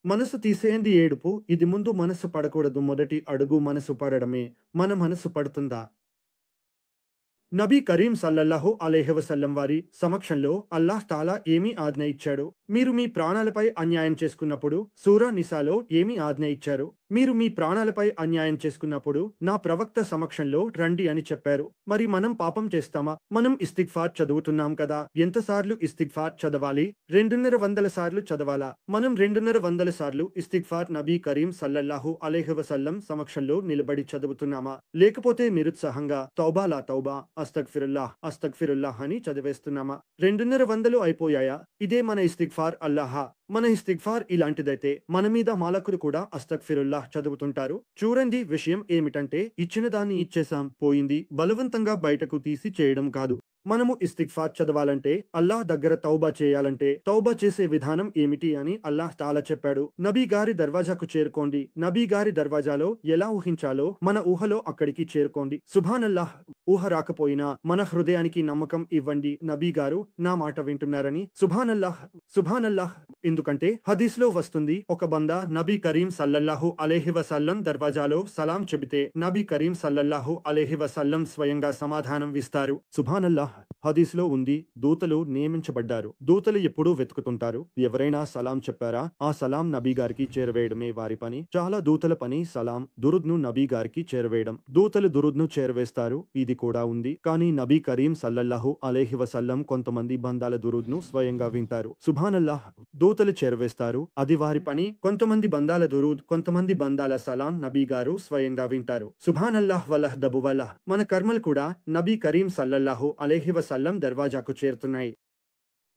మనసు తీసేయంది ఏడుపు. ఇది ముందు మనసు పడకూడదు. మొదటి అడుగు మనసు పడడమే. మన మనసు పడుతుందా? నబీ కరీం సల్లల్లాహు అలైహి వసల్లం వారి సమక్షంలో అల్లాహ్ తాలా ఏమి ఆజ్ఞ ఇచ్చాడు? మీరు మీ ప్రాణాలపై అన్యాయం చేసుకున్నప్పుడు సూరా నిసాలో ఏమి ఆజ్ఞ ఇచ్చారు? మీరు మీ ప్రాణాలపై అన్యాయం చేసుకున్నప్పుడు నా ప్రవక్త సమక్షంలో రండి అని చెప్పారు. మరి మనం పాపం చేస్తామా? మనం ఇస్తిగ్ఫార్ చదువుతున్నాం కదా! ఎంతసార్లు ఇస్తిగ్ఫార్ చదవాలి? 250 సార్లు చదవాలా? మనం 250 సార్లు ఇస్తిగ్ఫార్ నబీ కరీం సల్లల్లాహు అలైహి వసల్లం సమక్షంలో నిలబడి చదువుతున్నామా? లేకపోతే నిరుత్సాహంగా తౌబా లా తౌబా, అస్తగ్ఫిరుల్లాహ్, అస్తగ్ఫిరుల్లాహ్ అని చదివేస్తున్నామా? 250 అయిపోయాయా? ఇదే మన ఇస్తిగ్ఫార్ అల్లాహా! మన ఇస్తిగ్ఫార్ ఇలాంటిదైతే మన మీద మాలకులు కూడా అస్తగ్ఫిరుల్లాహ్ చదువుతుంటారు. చూడండి విషయం ఏమిటంటే ఇచ్చిన దాన్ని ఇచ్చేసాం పోయింది. బలవంతంగా బయటకు తీసి చేయడం కాదు. మనము ఇస్తిగ్ఫార్ చదవాలంటే అల్లాహ్ దగ్గర తౌబా చేయాలంటే తౌబా చేసే విధానం ఏమిటి అని అల్లాహ్ తాలా చెప్పాడు. నబీ గారి దర్వాజాకు చేరుకోండి. నబీ గారి దర్వాజాలో ఎలా ఊహించాలో మన ఊహలో అక్కడికి చేరుకోండి. సుబ్హానల్లాహ్. ఊహ రాకపోయినా మన హృదయానికి నమ్మకం ఇవ్వండి. నబీ గారు నా మాట వింటున్నారని. సుబ్హానల్లాహ్. సుబ్హానల్లాహ్. ఎందుకంటే హదీస్‌లో వస్తుంది ఒక బందా నబీ కరీం సల్లల్లాహు అలైహి వసల్లం దర్వాజాలో సలాం చెబితే నబీ కరీం సల్లల్లాహు అలైహి వసల్లం స్వయంగా సమాధానం ఇస్తారు. సుబ్హానల్లాహ్. హదీస్‌లో ఉంది దూతలు నియమించబడ్డారు. దూతలు ఎప్పుడూ వెతుకుతుంటారు. ఎవరైనా సలాం చెప్పారా? ఆ సలాం నబీ గారికి చేరవేయడమే వారి పని. చాలా దూతల పని సలాం, దురుద్‌ను నబీ గారికి చేరవేయడం. దూతలు దురుద్‌ను చేరవేస్తారు. ఇది కూడా ఉంది. కానీ నబీ కరీం సల్లల్లాహు అలైహి వసల్లం కొంతమంది బందాల దురుద్‌ను స్వయంగా వింటారు. సుబ్హానల్లాహ్. దూతలు చేరవేస్తారు. అది వారి పని. కొంతమంది బందాల దురూద్, కొంతమంది బందాల సలాం నబీ గారు స్వయంగా వింటారు. సుబ్హానల్లాహ్ వలహ్దబు వలహ్. మన కర్మలు కూడా నబీ కరీం సల్లల్లాహు అలైహి వసల్లం దర్వాజాకు చేరుతున్నాయి.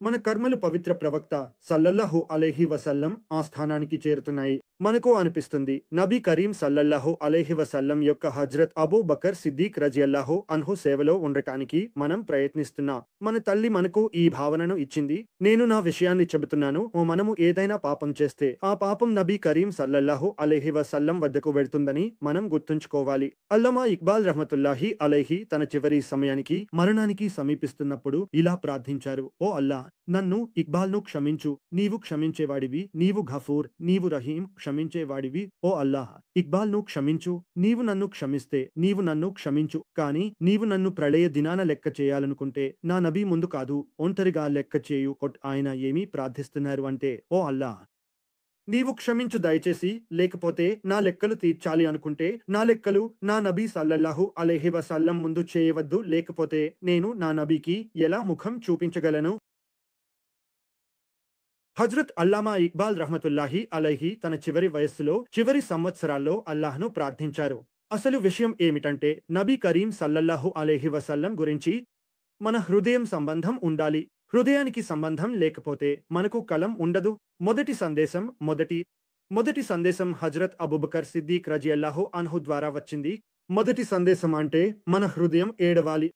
మన కర్మలు పవిత్ర ప్రవక్త సల్లల్లాహు అలైహి వసల్లం ఆ స్థానానికి చేరుతున్నాయి. మనకు అనిపిస్తుంది నబీ కరీం సల్లల్లాహు అలైహి వసల్లం యొక్క హజ్రత్ అబూ బకర్ సిద్దీక్ రజియల్లాహు అన్హు సేవలో ఉండటానికి మనం ప్రయత్నిస్తున్నాం. మన తల్లి మనకు ఈ భావనను ఇచ్చింది. నేను నా విషయాన్ని చెబుతున్నాను. మనము ఏదైనా పాపం చేస్తే ఆ పాపం నబీ కరీం సల్లల్లాహు అలైహి వసల్లం వద్దకు వెళ్తుందని మనం గుర్తుంచుకోవాలి. అల్లమా ఇక్బాల్ రహ్మతుల్లాహి అలైహి తన చివరి సమయానికి మరణానికి సమీపిస్తున్నప్పుడు ఇలా ప్రార్థించారు. ఓ అల్లా, నన్ను ఇక్బాల్‌ను క్షమించు. నీవు క్షమించేవాడివి. నీవు ఘఫూర్, నీవు రహీం, క్షమించేవాడివి. ఓ అల్లాహ్, ఇక్బాల్‌ను క్షమించు. నీవు నన్ను క్షమిస్తే నీవు నన్ను క్షమించు. కానీ నీవు నన్ను ప్రళయ దినాన లెక్క చేయాలనుకుంటే నా నబీ ముందు కాదు ఒంటరిగా లెక్క చేయు. ఆయన ఏమి ప్రార్థిస్తున్నారు అంటే ఓ అల్లాహ్, నీవు క్షమించు దయచేసి. లేకపోతే నా లెక్కలు తీర్చాలి అనుకుంటే నా లెక్కలు నా నబీ సల్లల్లాహు అలైహి వసల్లం ముందు చేయవద్దు. లేకపోతే నేను నా నబీకి ఎలా ముఖం చూపించగలను? హజ్రత్ అల్లామా ఇక్బాల్ రహ్మతుల్లాహి అలైహి తన చివరి వయస్సులో చివరి సంవత్సరాల్లో అల్లాహ్‌ను ప్రార్థించారు. అసలు విషయం ఏమిటంటే నబీ కరీం సల్లల్లాహు అలైహి వసల్లం గురించి మన హృదయం సంబంధం ఉండాలి. హృదయానికి సంబంధం లేకపోతే మనకు కలం ఉండదు. మొదటి సందేశం హజ్రత్ అబూబకర్ సిద్దీక్ రజియల్లాహు అన్హు ద్వారా వచ్చింది. మొదటి సందేశం అంటే మన హృదయం ఏడవాలి.